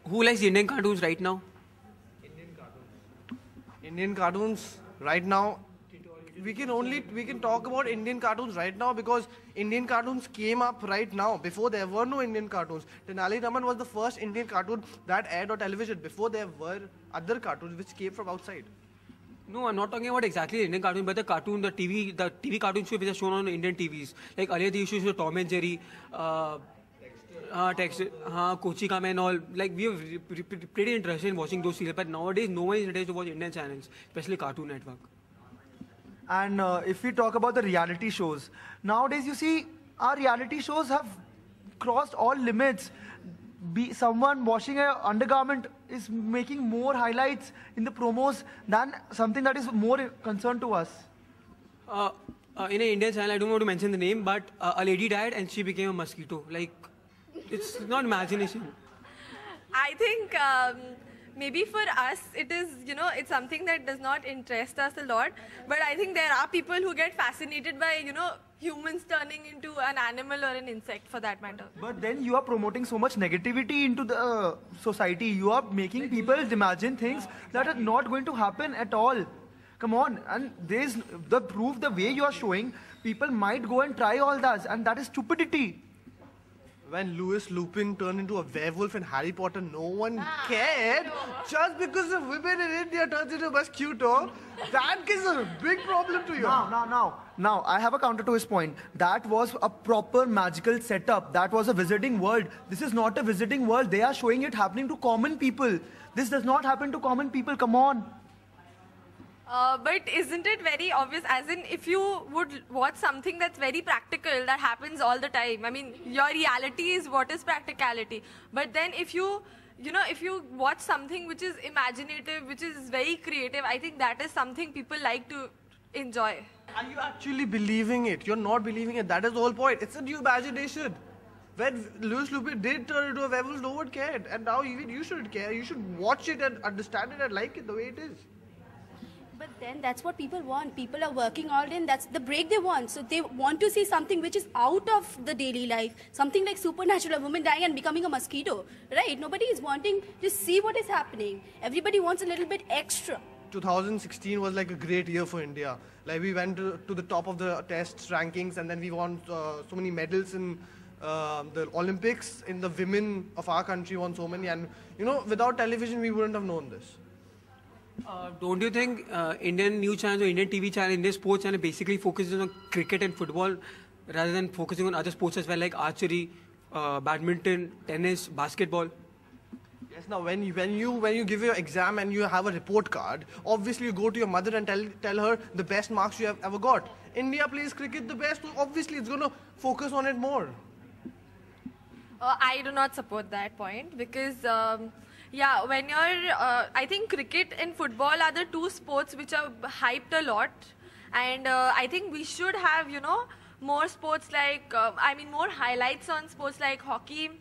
Who likes Indian cartoons right now? Indian cartoons right now, we can talk about Indian cartoons right now because Indian cartoons came up right now. Before there were no Indian cartoons. Tenali Raman was the first Indian cartoon that aired on television. Before there were other cartoons which came from outside. No, I'm not talking about exactly Indian cartoon, but the TV cartoon show which are shown on Indian TVs. Like earlier they used to show Tom and Jerry, Dexter, Kochi Kame and all. Like we were pretty interested in watching those serials, but nowadays no one is interested to watch Indian channels, especially Cartoon Network. And if we talk about the reality shows, nowadays you see our reality shows have crossed all limits. Someone washing an undergarment is making more highlights in the promos than something that is more concerned to us. In an Indian channel, I don't want to mention the name, but a lady died and she became a mosquito. Like, it's not imagination. I think maybe for us, it is, it's something that does not interest us a lot. But I think there are people who get fascinated by, humans turning into an animal or an insect for that matter. But then you are promoting so much negativity into the society. You are making people imagine things that are not going to happen at all. Come on. And there's the proof, the way you are showing, people might go and try all that. And that is stupidity. When Louis Lupin turned into a werewolf in Harry Potter, no one cared. Just because the women in India turns into a mosquito, that gives a big problem to you. Now, I have a counter to his point. That was a proper magical setup. That was a visiting world. This is not a visiting world. They are showing it happening to common people. This does not happen to common people. Come on. But isn't it very obvious, as in if you would watch something that's very practical, that happens all the time. I mean, your reality is what is practicality. But then if you watch something which is imaginative, which is very creative, I think that is something people like to enjoy. Are you actually believing it? You're not believing it. That is the whole point. It's a new imagination. When Louis Lupin did turn into a werewolf, no one cared. And now even you shouldn't care. You should watch it and understand it and like it the way it is. But then that's what people want. People are working all day and that's the break they want. So they want to see something which is out of the daily life. Something like supernatural, a woman dying and becoming a mosquito. Right? Nobody is wanting to see what is happening. Everybody wants a little bit extra. 2016 was like a great year for India. Like we went to the top of the tests rankings and then we won so many medals in the Olympics. In the women of our country won so many. And without television we wouldn't have known this. Don't you think Indian news channels or Indian TV channel, Indian sports channel basically focuses on cricket and football rather than focusing on other sports as well, like archery, badminton, tennis, basketball? Yes. Now, when you give your exam and you have a report card, obviously you go to your mother and tell her the best marks you have ever got. India plays cricket the best, so obviously it's going to focus on it more. I do not support that point because. When you're, I think cricket and football are the two sports which are hyped a lot. And I think we should have, more sports like, more highlights on sports like hockey,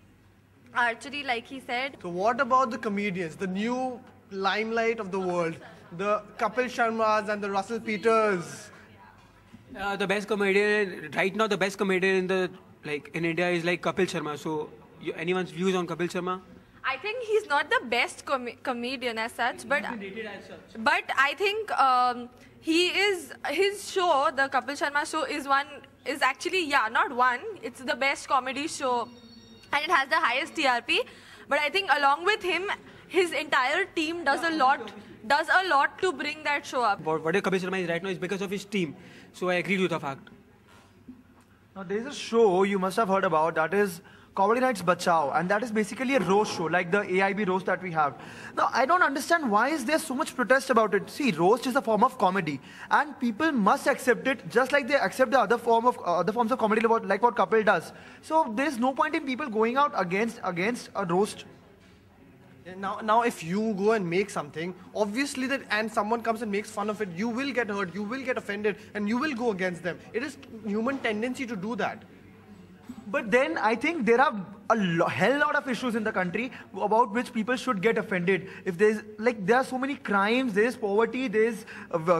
archery, like he said. So what about the comedians, the new limelight of the world, the Kapil Sharmas and the Russell Peters? The best comedian, right now the best comedian in India is like Kapil Sharma. So anyone's views on Kapil Sharma? I think he's not the best comedian as such, but I think his show, the Kapil Sharma show, is actually not one. It's the best comedy show, and it has the highest TRP. But I think along with him, his entire team does a lot to bring that show up. What Kapil Sharma is right now is because of his team. So I agree with the fact. Now there's a show you must have heard about that is Comedy Nights Bachao, and that is basically a roast show, like the AIB roast that we have. Now, I don't understand why is there so much protest about it. See, roast is a form of comedy, and people must accept it, just like they accept the other forms of comedy, like what Kapil does. So there is no point in people going out against a roast. Now, if you go and make something, obviously and someone comes and makes fun of it, you will get hurt, you will get offended, and you will go against them. It is human tendency to do that. But then I think there are a hell lot of issues in the country about which people should get offended. If there's like there are so many crimes, there's poverty, there's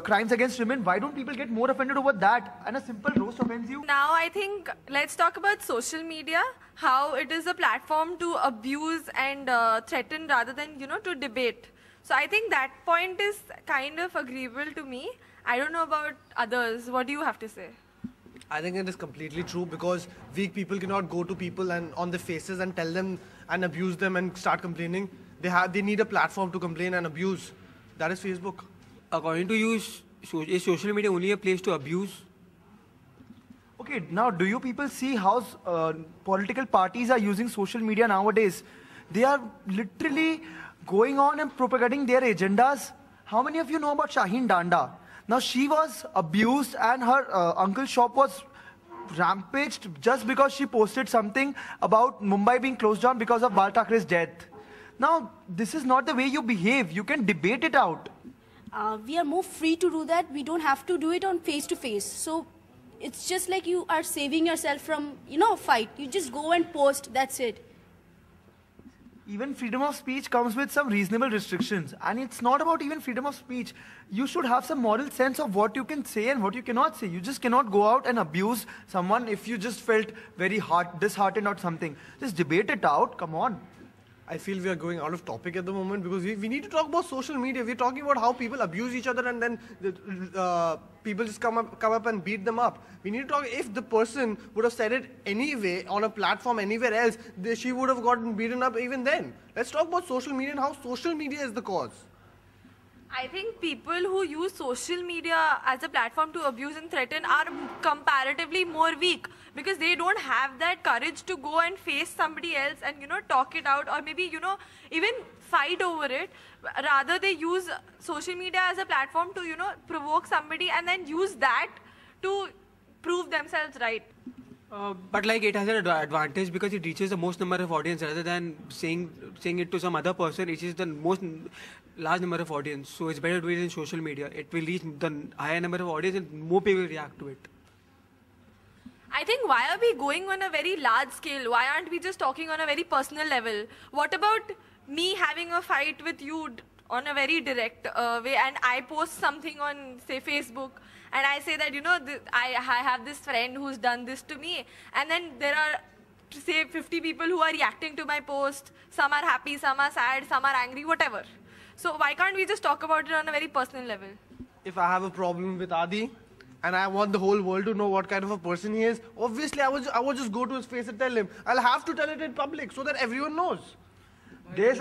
crimes against women. Why don't people get more offended over that? And a simple roast offends you. Now I think let's talk about social media, how it is a platform to abuse and threaten rather than, you know, to debate. So I think that point is kind of agreeable to me. I don't know about others. What do you have to say? I think it is completely true because weak people cannot go to people and on their faces and tell them and abuse them and start complaining. They need a platform to complain and abuse. That is Facebook. According to you, is social media only a place to abuse? Okay, now do you people see how political parties are using social media nowadays? They are literally going on and propagating their agendas. How many of you know about Shaheen Danda? Now she was abused and her uncle's shop was rampaged just because she posted something about Mumbai being closed down because of Bal Thakre's death. Now this is not the way you behave. You can debate it out. We are more free to do that. We don't have to do it on face to face. So it's just like you are saving yourself from, you know, a fight. You just go and post, that's it. Even freedom of speech comes with some reasonable restrictions. And it's not about even freedom of speech. You should have some moral sense of what you can say and what you cannot say. You just cannot go out and abuse someone if you just felt very disheartened or something. Just debate it out, come on. I feel we are going out of topic at the moment because we need to talk about social media. We're talking about how people abuse each other and then people just come up and beat them up. We need to talk, if the person would have said it anyway on a platform anywhere else, she would have gotten beaten up even then. Let's talk about social media and how social media is the cause. I think people who use social media as a platform to abuse and threaten are comparatively more weak because they don't have that courage to go and face somebody else and, you know, talk it out or maybe, you know, even fight over it. Rather, they use social media as a platform to, you know, provoke somebody and then use that to prove themselves right. But like it has an advantage because it reaches the most number of audience rather than saying it to some other person. It is the most large number of audience. So it's better to do it in social media. It will reach the higher number of audience and more people will react to it. I think why are we going on a very large scale? Why aren't we just talking on a very personal level? What about me having a fight with you on a very direct way and I post something on, say, Facebook and I say that, you know, I have this friend who's done this to me and then there are, say, 50 people who are reacting to my post. Some are happy, some are sad, some are angry, whatever. So why can't we just talk about it on a very personal level? If I have a problem with Adi and I want the whole world to know what kind of a person he is, obviously I would just go to his face and tell him. I'll have to tell it in public so that everyone knows. There's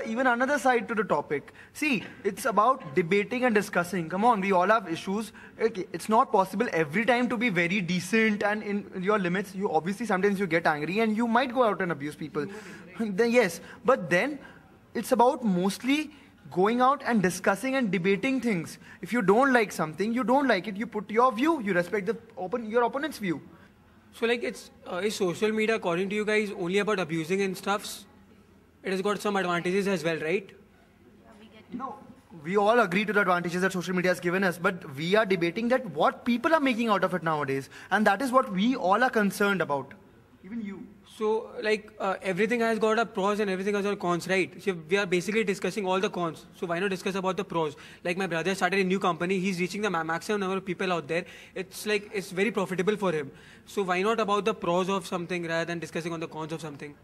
even another side to the topic. See, it's about debating and discussing. Come on, we all have issues. Okay, it's not possible every time to be very decent and in your limits. You obviously sometimes you get angry and you might go out and abuse people. Then yes, but then it's about mostly going out and discussing and debating things. If you don't like something, you don't like it. You put your view. You respect your opponent's view. So like is social media according to you guys only about abusing and stuffs? It has got some advantages as well, right? No, we all agree to the advantages that social media has given us, but we are debating that what people are making out of it nowadays, and that is what we all are concerned about. Even you. So like everything has got a pros and everything has got cons, right? So we are basically discussing all the cons. So why not discuss about the pros? Like my brother started a new company. He's reaching the maximum number of people out there. It's like, it's very profitable for him. So why not about the pros of something rather than discussing on the cons of something?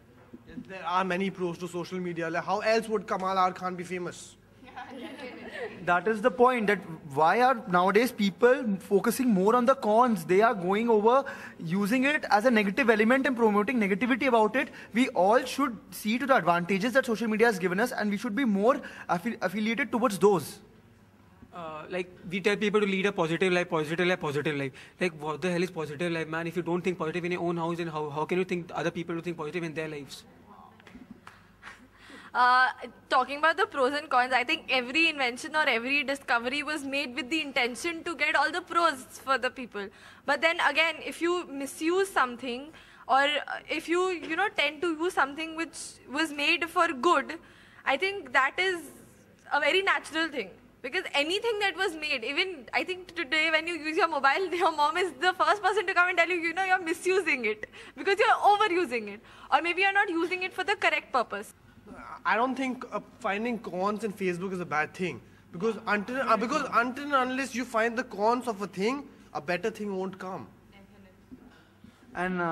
There are many pros to social media. Like how else would Kamal R Khan be famous? That is the point, that why are nowadays people focusing more on the cons? They are going over using it as a negative element and promoting negativity about it. We all should see to the advantages that social media has given us and we should be more affiliated towards those. Like we tell people to lead a positive life, positive life, positive life. Like what the hell is positive life, man? If you don't think positive in your own house, then how can you think other people to think positive in their lives? Talking about the pros and cons, I think every invention or every discovery was made with the intention to get all the pros for the people. But then again, if you misuse something or if you tend to use something which was made for good, I think that is a very natural thing. Because anything that was made, even I think today when you use your mobile, your mom is the first person to come and tell you, you know, you're misusing it because you're overusing it. Or maybe you're not using it for the correct purpose. I don't think finding cons in Facebook is a bad thing. Because until and unless you find the cons of a thing, a better thing won't come. And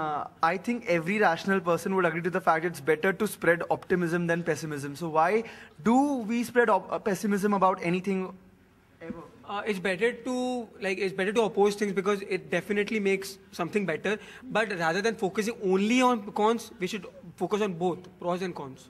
I think every rational person would agree to the fact it's better to spread optimism than pessimism. So why do we spread pessimism about anything ever? It's better to oppose things because it definitely makes something better. But rather than focusing only on cons, we should focus on both pros and cons.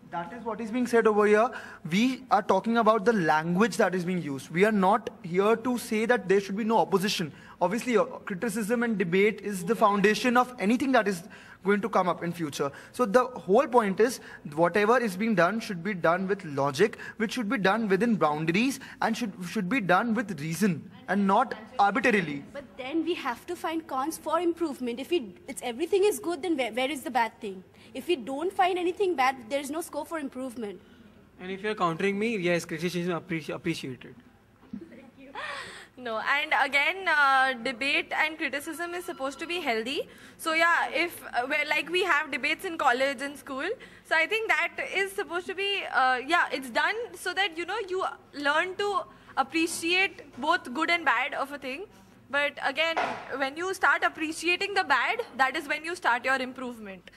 That is what is being said over here. We are talking about the language that is being used. We are not here to say that there should be no opposition. Obviously, criticism and debate is the foundation of anything that is going to come up in future. So the whole point is, whatever is being done should be done with logic, which should be done within boundaries and should be done with reason and not arbitrarily. But then we have to find cons for improvement. If everything is good, then where is the bad thing? If we don't find anything bad, there is no scope for improvement. And if you're countering me, yes, criticism is appreciated. No, and again, debate and criticism is supposed to be healthy. So yeah, if like we have debates in college and school, so I think that is supposed to be it's done so that you learn to appreciate both good and bad of a thing. But again, when you start appreciating the bad, that is when you start your improvement.